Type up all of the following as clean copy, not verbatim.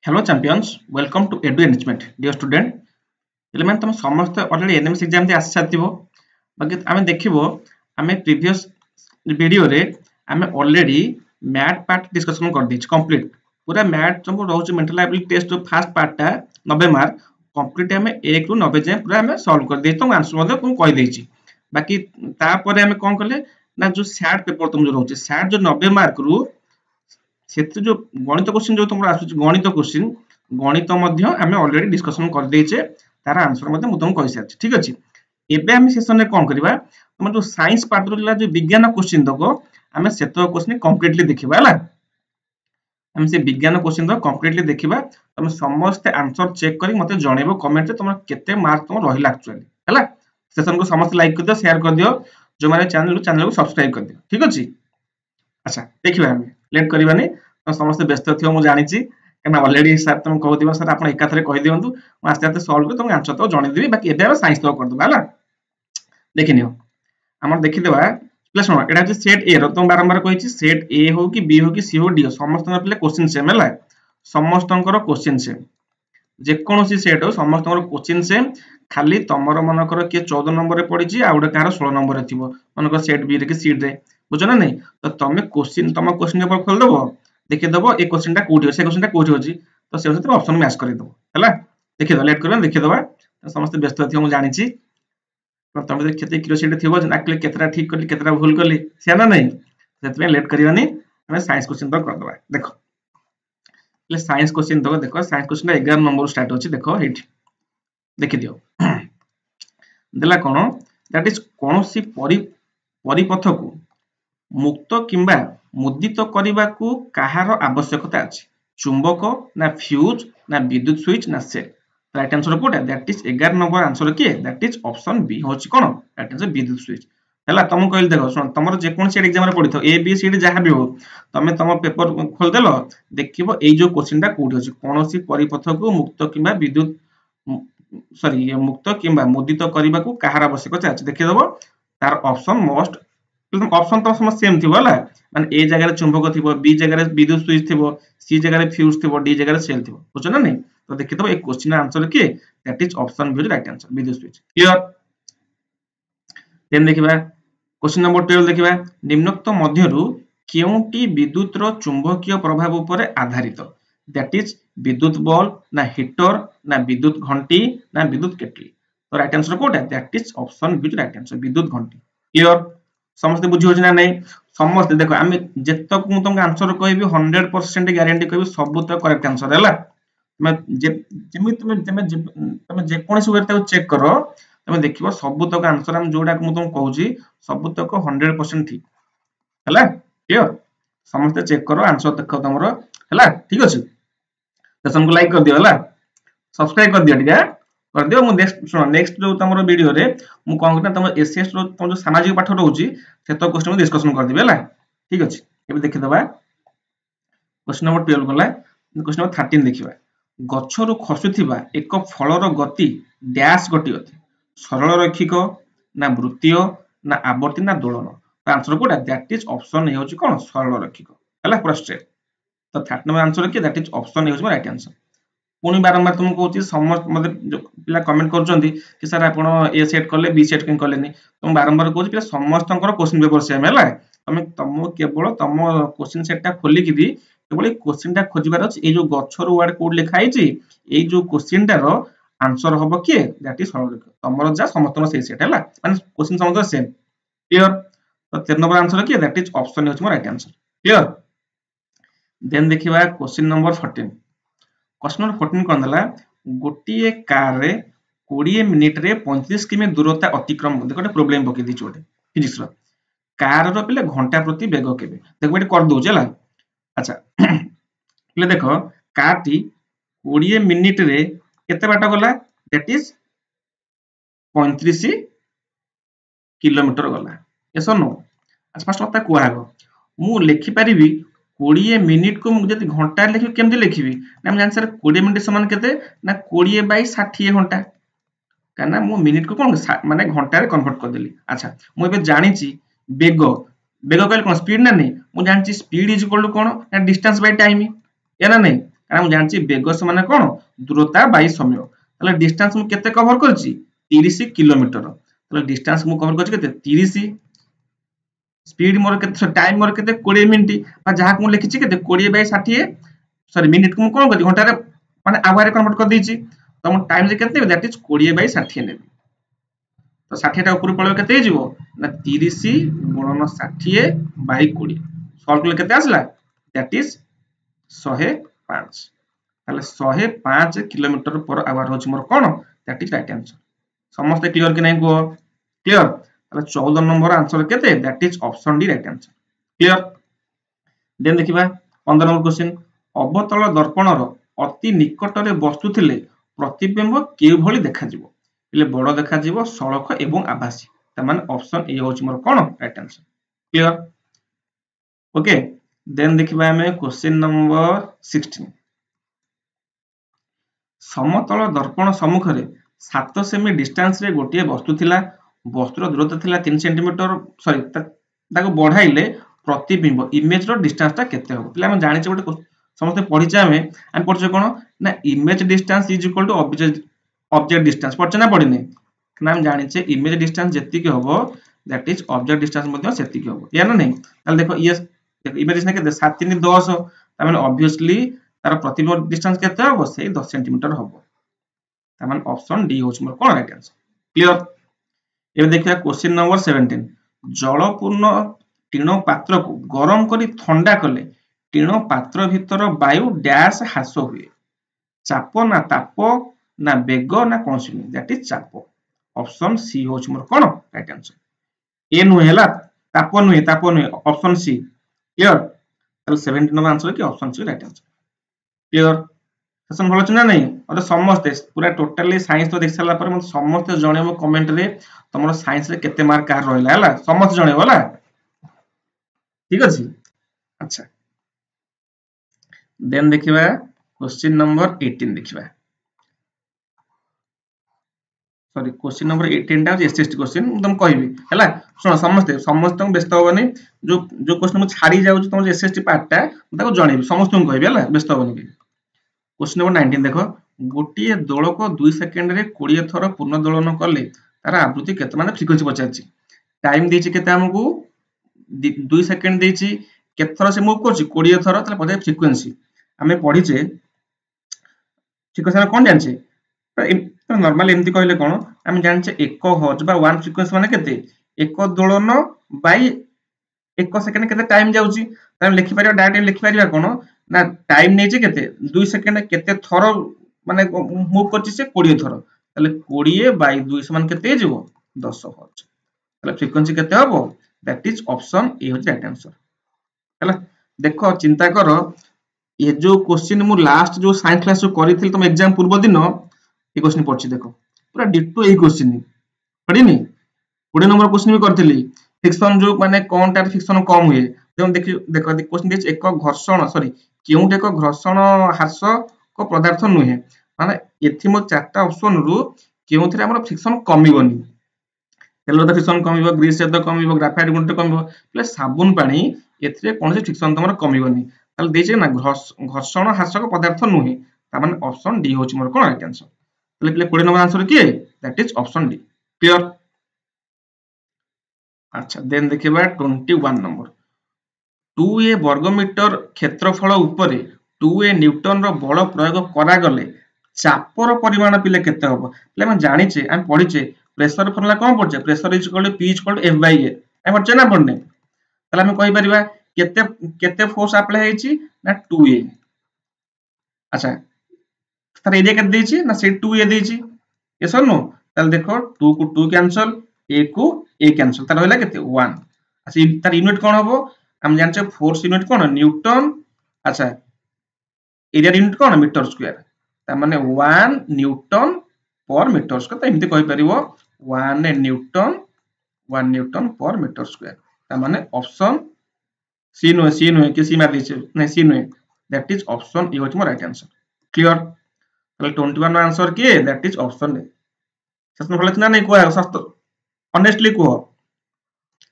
Hello champions, welcome to Edu Enrichment. Dear student, element तुम समस्त already NMS exam दे आसी साथिबो बाकी आमे देखिबो आमे प्रीवियस वीडियो रे आमे ऑलरेडी मैथ पार्ट डिस्कशन कर दिछ कंप्लीट पूरा मैथ तुम रहउछ मेंटल एबिलिटी टेस्ट जो फर्स्ट पार्ट ता 90 मार्क कंप्लीट आमे 1 रु 90 जाय पूरा आमे सॉल्व कर देछ तुम आंसर मध्ये तुम कहि देछि बाकी ता परे आमे कोन करले ना जो सैड पेपर तुम जो रहउछ सैड जो 90 मार्क रु सेते जो गणित क्वेश्चन जो तुमरा आसुछ गणित क्वेश्चन गणित मध्ये आमे ऑलरेडी डिस्कशन कर देछे तार आंसर मध्ये मु तुमको कहि सारछि ठीक अछि एबे आमे सेशन रे कोन करबा तुम जो साइंस पार्ट रो जो विज्ञान क्वेश्चन दको आमे सेतो क्वेश्चन कंप्लीटली देखिबा हला हम से विज्ञान क्वेश्चन दो कंप्लीटली देखिबा तुम समस्त आंसर चेक करी मते जणेबो कमेंट रे तुम केते मार्क तुम रहिला एक्चुअली हला सेशन को समस्त लाइक कर दियो शेयर कर दियो जो माने चैनल को सब्सक्राइब कर दियो ठीक अछि अच्छा देखिबा हम लेट करबानी तो समस्त व्यस्त थियो मु जानि छी कना ऑलरेडी सर तुम कहू दिबा सर आपण एका थरे कहि दियंतु मु आस्ते आस्ते सॉल्व कर तुम आंसर तो जणे देबी बाकी एबे साइंस तो कर दबा हला देखिनियो हमर देखि देबा प्लस नो एटा जे सेट ए रो तुम बारंबार कहि छी सेट ए हो कि बी हो कि सी हो डी हो समस्त पले क्वेश्चन सेम हला समस्तंकर क्वेश्चन सेम जे कोनोसी सेट हो समस्तंकर क्वेश्चन सेम खाली तमर मनकर के 14 नंबर रे पड़ी छी आ उडा कार 16 नंबर रे थिबो मनकर सेट बी रे कि सी रे बुझो ना नहीं तो तमे क्वेश्चन तम क्वेश्चन पेपर खोल दबो देखि दबो ए क्वेश्चन टा कोठी हो से क्वेश्चन टा कोठी होची तो से तुम ऑप्शन मैच कर दबो हला देखि दो लेट करबा देखि दबा समस्त व्यस्त थियो मु जानि छी तमे देख केते क्यूरियोसिटी थिबो जे नाकले केतरा ठीक करली केतरा भूल करली से ना नहीं सेतमे लेट करिवानी हमें साइंस क्वेश्चन तो कर दबा देखो ले साइंस क्वेश्चन तो देखो साइंस क्वेश्चन 11 नंबर स्टार्ट होची देखो हेट देखि दियो देला कोन दैट इज कोनोसी परिपथ को मुक्त किंबा मुद्रित करने को कहार आवश्यकता अछि चुंबक ना फ्यूज ना विद्युत स्विच ना सेल राइट आंसर कोटा दैट इज 11 नंबर आंसर के दैट इज ऑप्शन बी होछि कोन दैट इज विद्युत स्विच हला तुम कहल देखो सुन तमरो जे कोन सेट एग्जाम रे पडिथो ए बी सी डी जहां भी हो तमे तम पेपर खोल देलो देखिबो एई जो क्वेश्चन टा कोठी होछि कोनोसी परिपथ को मुक्त किंबा विद्युत सॉरी ये मुक्त किंबा मुद्रित करने को कहार आवश्यकता अछि देखि देबो तार ऑप्शन मोस्ट ऑप्शन तो समस्त सेम थिबो हला माने ए जगह रे चुंबक थिबो बी जगह रे विद्युत स्विच थिबो सी जगह रे फ्यूज थिबो डी जगह रे सेल थिबो बुझो ना नहीं तो देखि दबो एक क्वेश्चन आंसर के that is option B right answer विद्युत स्विच क्लियर देन देखिबा क्वेश्चन नंबर 12 देखिबा निम्नोक्त मध्यरु केउंटी विद्युत रो चुंबकीय प्रभाव ऊपर आधारित दैट इज विद्युत बल्ब ना हीटर ना विद्युत घंटी ना विद्युत केटली तो राइट आंसर कोटा that is option B right answer विद्युत घंटी क्लियर समस्त बुझी होछि ना नहीं समस्त देखो आमे जेतक मु तुमको आंसर कहबी 100% गारंटी कहबी सब तो करेक्ट आंसर हैला मैं जेमि तुम जे कोनसी वे ताको चेक करो तुम देखिबो सब तक आंसर हम जोडा मु तुम कहूची सब तक 100% ठीक हैला क्लियर समस्त चेक करो आंसर देखो तमरो हैला ठीक अछि सेशन को लाइक कर दियो हैला सब्सक्राइब कर दियो ठीक है कर दियो मु नेक्स्ट सुनो नेक्स्ट जो तमरो वीडियो रे मु कोन करना तम एसएस रो तम जो सामाजिक पाठ रहउची से तो क्वेश्चन डिस्कशन कर दिबे हैला ठीक अछि एबे देखि दबा क्वेश्चन नंबर 12 गला क्वेश्चन नंबर 13 देखिबा गछरु खसुथिबा एक फलर गति डैश गति अति सरल रैखिक ना वृत्तीय ना आवर्ती ना दोलन तो आंसर कोटा दैट इज ऑप्शन ए होची कोन सरल रैखिक हैला पूरा स्ट्रेट तो 13 नंबर आंसर के दैट इज ऑप्शन ए होची राइट आंसर पुनी बारंबार तुम कहूची समस्त मते पिला कमेंट करचंदी कि सर आपण ए सेट करले बी सेट केन करले नहीं तुम बारंबार कहूची पिला समस्तंकर क्वेश्चन पेपर सेम हैला तुम केवल तुम क्वेश्चन सेट टा खोली कि केवल क्वेश्चन टा खोजिबार अछि ए जो गछर वर्ड कोड लिखा आइची ए जो क्वेश्चन टा रो आंसर होबो के दैट इज सरल रेखा तमरो जा समस्तन से सेट हैला माने क्वेश्चन समस्त सेम क्लियर तो 13 नंबर आंसर के दैट इज ऑप्शन होची राइट आंसर क्लियर देन देखिबा क्वेश्चन नंबर 14 क्वेश्चन नंबर 14 कोन दला गोटिए कार रे 20 मिनिट रे 35 किमी दूरता अतिक्रम देखो प्रॉब्लम पके दी छोटे फिजिक्स रो कार रो पले घंटा प्रति वेग केबे देखो एटी कर दउ चला अच्छा पले देखो कार टी 20 मिनिट रे केते बाटा गला दैट इज 35 किलोमीटर गला यस और नो अच्छा फर्स्ट मत को आगो मु लिखि परिबी 20 मिनिट को मुझे घंटा लिखि केमति लिखिबी ना हम जान सर 20 मिनिट समान केते ना 20 बाय 60 घंटा काना मु मिनिट को कोन माने घंटा रे कन्वर्ट कर देली अच्छा मु एबे जानि छी वेग वेग कहल कोन स्पीड ना नहीं मु जानि छी स्पीड इज इक्वल टू कोन ना डिस्टेंस बाय टाइम या ना नहीं हम जानछि बेग माने कोन दूरता बाय समय ताले डिस्टेंस मु केते कवर करछि 30 किलोमीटर ताले डिस्टेंस मु कवर करछि केते 30 स्पीड मोर केते टाइम मोर केते 20 मिनिट बा जहा को लिखिछि केते 20 बाय 60 सॉरी मिनिट को मु कोन करछि घंटा रे माने आवर रे कन्वर्ट कर देछि तो हम टाइम जे केते दैट इज 20 बाय 60 नेबी तो 60 टा ऊपर पळो केते हिजिवो ना 30 गुणन 60 बाय 20 सॉल्व कले केते आसला दैट इज 105 ताले 105 किलोमीटर पर आवर होछि मोर कोन दैट इज राइट आंसर समस्त क्लियर कि नै को क्लियर ताले 14 नंबर आंसर केते that is option D right answer clear then देखिबा 15 नंबर क्वेश्चन अवतल दर्पणर अति निकटरे वस्तु थिले प्रतिबिंब केउ भली देखा जिवो इले बड़ देखा जिवो सड़क एवं आभासी त माने ऑप्शन ए होछि मोर कोन right answer clear okay then देखिबा हमें क्वेश्चन नंबर 16 समतल दर्पण सम्मुख रे 7 सेमी डिस्टेंस रे गोटिए वस्तु थिला वस्तुर दूरता थिला 3 सेंटीमीटर सॉरी ताको बढ़ाइले प्रतिबिंब इमेज रो डिस्टेंस ता केते हो पिला हम जानि छ गोटे समस्त पढिछे हम पढिछे कोन ना image distance is equal to object distance पढिछे ना पढिने ना हम जानि छ इमेज डिस्टेंस जति के होबो दैट इज ऑब्जेक्ट डिस्टेंस मध्ये सेति के होबो या ना नहीं ताल देखो ये इमेज डिस्टेंस केते 7 3 10 ता माने ऑब्वियसली तार प्रतिबिंब डिस्टेंस केते होबो से 10 सेंटीमीटर होबो ता माने ऑप्शन डी होछ मोर कोन राइट आंसर क्लियर एबे देखिया क्वेश्चन नंबर 17 जलपूर्ण टीण पात्र को गरम करी ठंडा कले टीण पात्र भीतर वायु डैश ह्रास हुए चाप ना ताप ना बेग ना कोनसी दैट इज चाप ऑप्शन सी होछ मोर कोन राइट आंसर ए नु हैला ताप नु ऑप्शन सी क्लियर ताले 17 नंबर आंसर की option C right answer clear session भलो छ ना नहीं अरे समस्त पूरा टोटली साइंस तो देख साला पर मत समस्त जणे मो कमेंट रे तमरो साइंस रे केते मार्क कार रहला हला समस्त जणे होला ठीक अछि अच्छा देन देखिबा क्वेश्चन नंबर 18 देखिबा सॉरी क्वेश्चन नंबर 18 टा एसएसटी क्वेश्चन तुम कहबी हला सुन समस्त व्यस्त होबनी जो क्वेश्चन मु छाड़ी जाउ तुम एसएसटी पार्ट टा ताको जणेबी समस्त को कहबी हला व्यस्त होबनी क्वेश्चन नंबर 19 देखो गोटिए दोल को 2 सेकंड रे 20 थर पूर्ण दोलन करले तार आवृत्ति केते माने फ्रीक्वेंसी पचाछि टाइम देछि केते हमकु 2 सेकंड देछि केते थर से मूव करछि 20 थर ताले पचाइ फ्रीक्वेंसी हमें पढिचे फ्रीक्वेंसी कोन जानछि तो नॉर्मल एमती कहले कोन हम जानछे 1 हर्ट्ज बा 1 फ्रीक्वेंसी माने केते 1 दोलन बाय 1 सेकंड केते टाइम जाउछि त हम लिखि परिया डायरेक्ट लिखि परिया कोन ना टाइम नै जे केते 2 सेकंड केते थर माने मूव करछि से 20 थर ताले 20 बाय 2 समान केते जेबो 10 हर्ट्ज ताले फ्रीक्वेंसी केते हबो दैट इज ऑप्शन ए हो राइट आंसर हला देखो चिंता करो ये जो क्वेश्चन मु लास्ट जो साइंस क्लास जो करिथिल तुम एग्जाम पूर्व दिन ये क्वेश्चन पढ़छि देखो पूरा डिटो यही क्वेश्चन पढ़िनी 20 नंबर क्वेश्चन भी करथिली फ्रिक्शन जो माने कोन टार फ्रिक्शन कम हुए जब देखो क्वेश्चन दिस एक घर्षण सॉरी केउट एक घर्षण ह्रास को पदार्थ नुहे माने एथि मो चारटा ऑप्शन रु केउथरे हमर फ्रिक्शन कमिबोनी तेल द फ्रिक्शन कमिबो ग्रीस से द कमिबो ग्राफाइट गुण कमिबो प्लस साबुन पानी एथरे कोन से फ्रिक्शन तमर कमिबोनी ताल देजे ना घर्षण ह्रास को पदार्थ नुहे ता माने ऑप्शन डी होची मोर कोन राइट आंसर ताले 20 नंबर आंसर किए that is option D clear अच्छा देन देखिबा 21 नंबर 2a वर्ग मीटर क्षेत्रफल उपरे 2a न्यूटन रो बल प्रयोग करा गले चापर परिमाण पिले केते होबो ले हम जानि छे हम पढि छे प्रेशर फॉर्मूला कोन पढे pressure is equal to p is equal to f by a हम पढे ना पढने तले हम कहि परिबा केते केते फोर्स अप्लाई हेछि ना 2a अच्छा तार एरिया केते देछि ना से 2a देछि यस और नो तले देखो 2 को 2 कैंसिल a को a कैंसिल तार होइला केते 1 अच्छा तार यूनिट कोन होबो हम जानछे फोर्स यूनिट कोन न्यूटन अच्छा एरिया यूनिट कोन मीटर स्क्वायर ता माने 1 न्यूटन पर मीटर स्क्वायर त एमते कहि परिबो 1 न्यूटन पर मीटर स्क्वायर ता माने ऑप्शन सी नो के सी मार दिछे नै सी नो दैट इज ऑप्शन ए होच मोर राइट आंसर क्लियर ताले 21 आंसर के दैट इज ऑप्शन ए सच में भले ना नहीं को है सस्त ऑनेस्टली को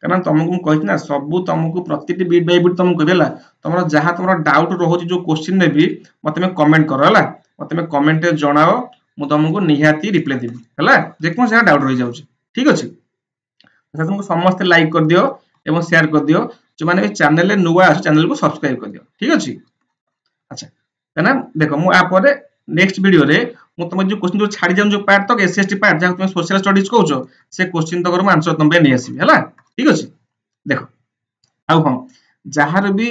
कारण तुमको कही ना सब तुमको प्रति बिट बाय बिट तुमको कहला तुम जहाँ तुम डाउट रोचे जो क्वेश्चन ने भी मत में कमेंट कर है मत में कमेंट जनाओ मु तुमको निहाती रिप्लाई देवी है जेको जहाँ डाउट रही जाऊँ ठीक अच्छे तुमको समस्त लाइक कर दियो एवं शेयर कर दियो जो मैंने चैनल नुआ अच्छे चैनल को सब्सक्राइब कर दियो ठीक अच्छे अच्छा कहना देखो मुझे नेक्स्ट वीडियो रे मु तुम जो क्वेश्चन जो छाड़ी जाऊँ जो पार्ट तक एसएसटी पार्ट जहाँ तुम सोशल स्टडीज कहूँ से क्वेश्चन तक आंसर तुम नहीं आसबि है ठीक अच्छे देख आउ हाँ जार भी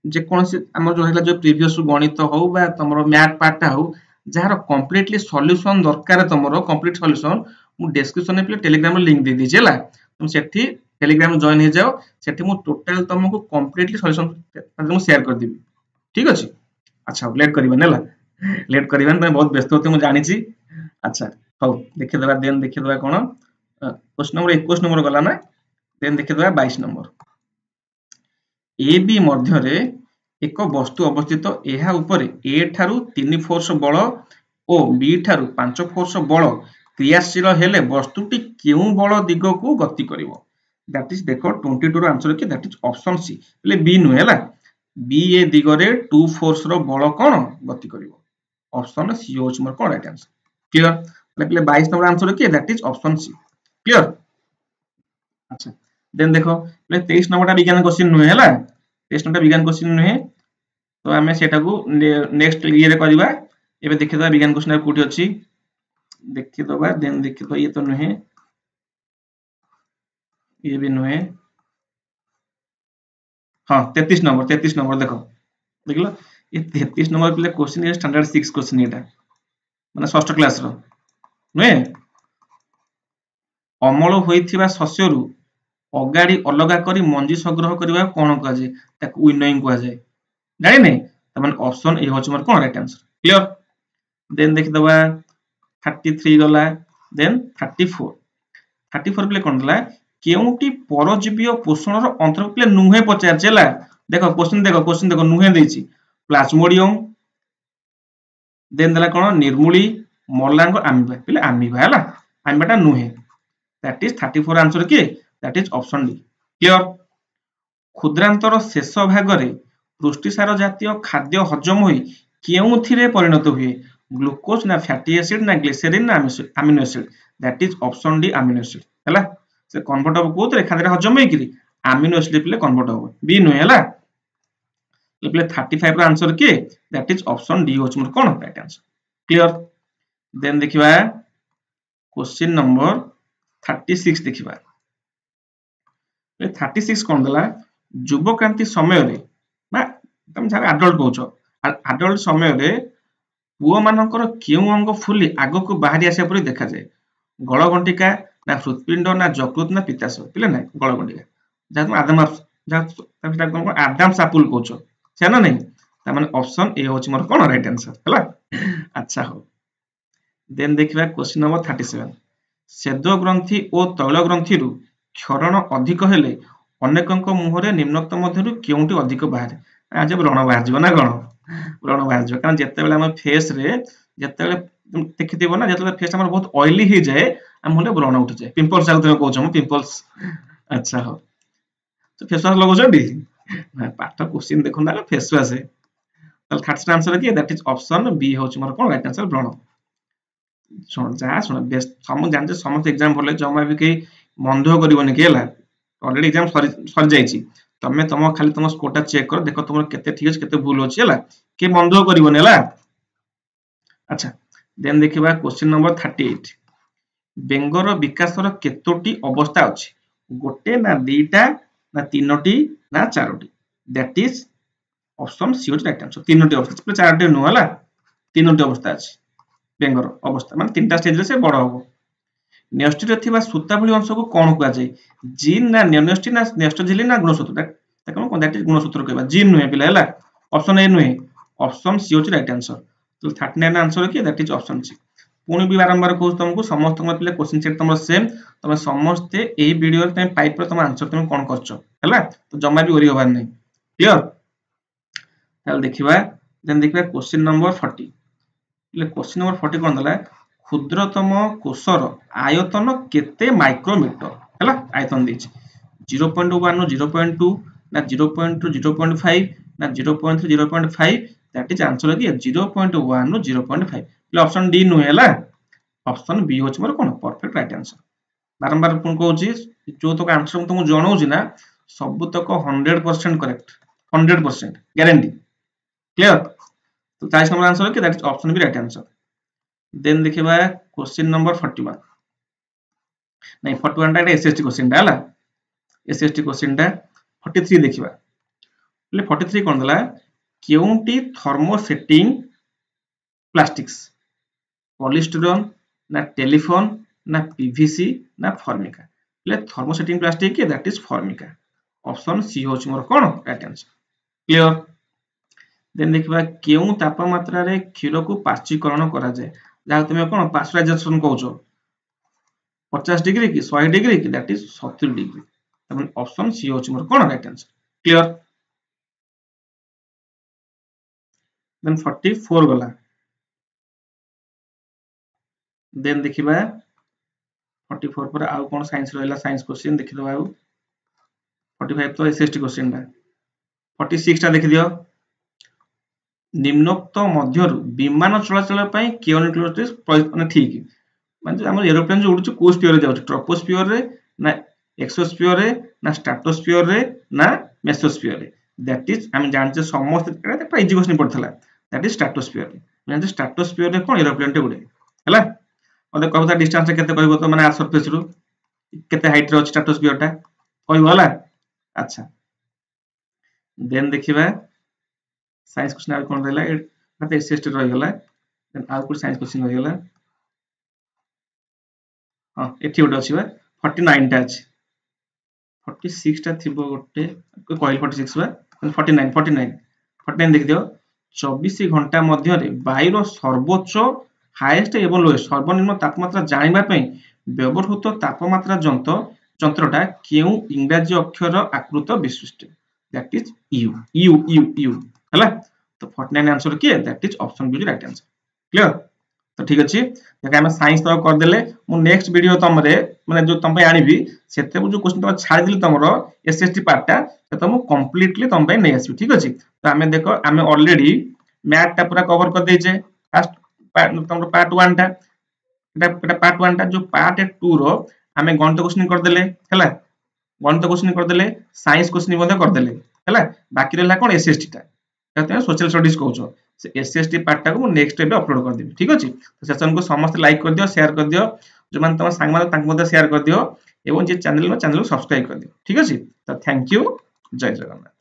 जेकोसी आम जो है जो प्रीवियस गणित हो तुम मैथ पार्टा हो जार कम्प्लीटली सॉल्यूशन दरकार तुम कंप्लीट सॉल्यूशन मु डिस्क्रिप्शन में टेलीग्राम लिंक दे दीजिए है तुम सेठी टेलीग्राम जॉइन हो जाओ सेठी मु टोटल तुमको कंप्लीटली सॉल्यूशन शेयर कर देबी ठीक अच्छे अच्छा लेट करबा लेट करबा तुम बहुत व्यस्त होते मुझे जानी अच्छा हौ देखिदेवा देन देखिदेवा कौन क्वेश्चन नंबर 21 नंबर गला ना देन देखिदेवा 22 नंबर ए बी मध्य एक वस्तु अवस्थित यह ऊपर ए ठारू 3 फोर्स बल और बी ठारू 5 फोर्स बल क्रियाशील हेले वस्तुटी क्यों बल दिग को गति करिवो दैट इज देखो 22 रो आंसर की दैट इज ऑप्शन सी ले बी नु हैला बी ए दिगरे 2 फोर्स रो बल कोन गति करिवो ऑप्शन सी होच मोर कोन राइट आंसर क्लियर ले 22 नंबर आंसर की that is option C clear अच्छा देन देखो ले 23 नंबर विज्ञान क्वेश्चन नु हैला 23 नंबर विज्ञान क्वेश्चन नु तो आमे सेटा को नेक्स्ट ये रे करबा एबे देखिदबा विज्ञान क्वेश्चन कोठी अछि देखिदबा देन देखिदबा ये तो नुहे ये भी नुहे हाँ 33 नंबर देखो देखलो ये 33 नंबर पे क्वेश्चन ये स्टैंडर्ड 6 क्वेश्चन एटा माने षष्ठ क्लास रो नुहे अमल होइथिबा शस्यरु अगाड़ी अलगा करी मंजी संग्रह करबा कोन कह जाय ताकू विनोइंग कह जाय जानि नै त माने ऑप्शन ए होच मोर कोन राइट आंसर क्लियर देन देखि दबा 33 गला देन 34 प्ले कोन दला केउटी परजीवीय पोषणर अंतर्गत प्ले नुहे पचार चला देखो क्वेश्चन देखो नुहे देछि प्लाज्मोडियम देन दला कोन निर्मूली मलांग आमीबा प्ले आमीबा हैला आमीबाटा नुहे दैट इज 34 आंसर के that is option D clear क्षुद्रांतर शेष भाग रे पुष्टिसार जातीय खाद्य हजम होई केउथिरे परिणत हुए ग्लूकोज ना फैटी एसिड ना ग्लिसरीन ना amino acid that is option D amino acid हैला से कन्वर्ट हो कोतरे खाद्य हजम होई कि अमीनो एसिड प्ले कन्वर्ट हो बी नु हैला प्ले 35 रो आंसर के दैट इज ऑप्शन डी होच मोर कोन राइट आंसर क्लियर देन देखिबा क्वेश्चन नंबर 36 देखिबा 36 कोन दला युव क्रांति समय रे ना तुम जा एडल्ट कहउछो एडल्ट समय रे पुओ मानकर केउ अंग फुली आगो को बाहरी आसे परि देखा जाय गळगंटिका ना हृदपिंड ना यकृत ना पित्ताशय पिले ना गळगंटिका जा तुम आदाम सापुल कहउछो छै ना नहीं त माने ऑप्शन ए होची मोर कोन राइट आंसर हला अच्छा हो देन देखिबा क्वेश्चन नंबर 37 सेद ग्रंथि ओ तैल ग्रंथि रु क्षरण अधिक हेले अनेकंक मुहरे निम्नोक्त मध्यरु केउटी अधिक बाहर आज व्रण बाहर जिवो ना कोन व्रण बाहर जिवो कारण जत्ते बेला हम फेस रे जत्ते बेला देखिथिबो ना जत्ते फेस हमर बहुत ऑयली ही जाए हम होले व्रण उठ जाए पिंपल्स आउ तुम कहउछ हम पिंपल्स अच्छा हो तो फेस वाश लगोछंडी पाठ क्वेश्चन देखो ना फेस वाश है तो 30 आंसर की दैट इज ऑप्शन बी होच मोर कोन राइट आंसर व्रण सुन जा सुन बेस्ट सम जानते समस्त एग्जाम भले जमा भी कई मंदो करबोनी केला ऑलरेडी एग्जाम सर जाईची तमे तुम खाली तुम स्कोरटा चेक कर देखो तुम केते ठीक अछि केते भूल अछि हला के मंदो करबोनी हला अच्छा देन देखिबा क्वेश्चन नंबर 38 बेंगर विकासर केतोटी अवस्था अछि गोटे ना दीटा ना तीनोटी ना चारोटी that is option C is right answer तीनोटी अवस्था पे चारोटी नु हला तीनोटी अवस्था अछि बेंगर अवस्था माने तीनटा स्टेज रे से बड़ होबो न्यष्टि रे थिबा सूता भली अंश को कोन कुआ जाय जीन ना न्यष्टि ना न्यष्टझिली ना गुणसूत्र ताकन कोन दैट इज गुणसूत्र कहबा जीन नुहे पिला हला ऑप्शन ए नुहे option C is right answer तो 39 आंसर की दैट इज ऑप्शन सी पुणी भी बारंबार कहू तुमको समस्त पिले क्वेश्चन सेट तुम सेम तुम समस्ते एही वीडियो रे पाइप पर तुम आंसर तुम कोन करछो हला तो जम्मा भी ओरी होबार नै क्लियर ताल देखिबा देन देखिबा क्वेश्चन नंबर 40 ले क्वेश्चन नंबर 40 कोन दला क्षुद्रतम कोषर आयतन केते माइक्रोमीटर हला आयतन दिछि 0.1 ରୁ 0.2 ନା 0.2 0.5 ନା 0.3 0.5 that is answer কি 0.1 ରୁ 0.5 એટલે ऑप्शन डी नुहे ହେଲା ऑप्शन बी होछ मोर कोन परफेक्ट राइट आंसर बारंबार कोन कहूची जो तक आंसर हम तुमको जणाउची ना सब तक 100% करेक्ट 100% गारंटी क्लियर तो 40 नंबर आंसर कि that is option B right answer then देखिबा क्वेश्चन नंबर 41 नहीं 41 टा एसएसटी क्वेश्चन टा हला एसएसटी क्वेश्चन टा 43 देखिबा ले 43 कोन दला केउंटी थर्मोसेटिंग प्लास्टिक्स पॉलीस्टायरन ना टेलीफोन ना पीवीसी ना फॉर्मिका ले थर्मोसेटिंग प्लास्टिक के that is Formica option C होच मोर कोन राइट आंसर क्लियर देन देखिबा केउ तापमात्रा रे क्षीर को पाचीकरण करा जाय जा तुमे कोन पास्चराइजेशन कहउछो 50 डिग्री की 100 डिग्री की दैट इज 70 डिग्री तमन ऑप्शन सी होच मोर कोन राइट आंसर क्लियर देन 44 गला देन देखिबा 44 पर आउ कोन साइंस रहला साइंस क्वेश्चन देखि दबा 45 तो एसएसटी क्वेश्चन टा 46 टा देखि दियो निम्नोक्त मध्यरु विमान चलाचल पई केओनिक्लोटिस माने ठीक माने हमर एरोप्लेन जो उडुछ को स्फीयर रे जाउछ ट्रोपोस्फीयर रे ना एक्सोस्फीयर रे ना स्ट्रेटोस्फीयर रे ना मेसोस्फीयर रे दैट इज हम जानचे समस्त एटा इजी क्वेश्चन पड़थला दैट इज स्ट्रेटोस्फीयर माने स्ट्रेटोस्फीयर रे कोन एरोप्लेन टे उडे हला ओदे कहता डिस्टेंस केते कहबो तो माने आर सरफेस रु केते हाइट रे स्ट्रेटोस्फीयर टा कहबो हला अच्छा देन देखिबा साइंस क्वेश्चन आ कोन रहला एटा एसएसटी रह गेला देन आ को साइंस क्वेश्चन रह गेला हां एठी उडा अछि बा 49 टा अछि 46 टा थिबो गोटे को कहल 46 बा 49 देख दियो 24 घंटा मध्य रे वायुर सर्वोच्च हाईएस्ट एवं लोएस्ट सर्वनिम्न तापमात्रा जानिबा पई व्यवहृत तापमात्रा यंत्रटा केउ इंग्रजी अक्षर आकृत विशिष्ट दैट इज यू हला तो 49 आंसर की that is option B right answer clear तो ठीक अछि देखा हम साइंस तो कर देले मु नेक्स्ट वीडियो तमरे माने जो तम पे आनिबी सेते जो क्वेश्चन तो छाड़ दिली तमरो एसएसटी पार्ट टा से तो मु कंप्लीटली तम पे नै आसी ठीक अछि तो हमें देखो हमें ऑलरेडी मैथ टा पूरा कवर कर देछे फर्स्ट तमरो पार्ट 1 टा एटा पार्ट 1 टा जो पार्ट 2 रो हमें गणित क्वेश्चन कर देले हला गणित क्वेश्चन कर देले साइंस क्वेश्चन बंद कर देले हला बाकी रहला कोन एसएसटी टा कहते हैं सोशल स्टडीज कहउछो से एसएसटी पार्ट टा को नेक्स्ट टाइम अपलोड कर देबी ठीक अछि तो सेशन को समस्त लाइक कर दियो शेयर कर दियो जो मान तम संग मान तंक मते शेयर कर दियो एवं जे चैनल को सब्सक्राइब कर दियो ठीक अछि तो थैंक यू जय जगन्नाथ।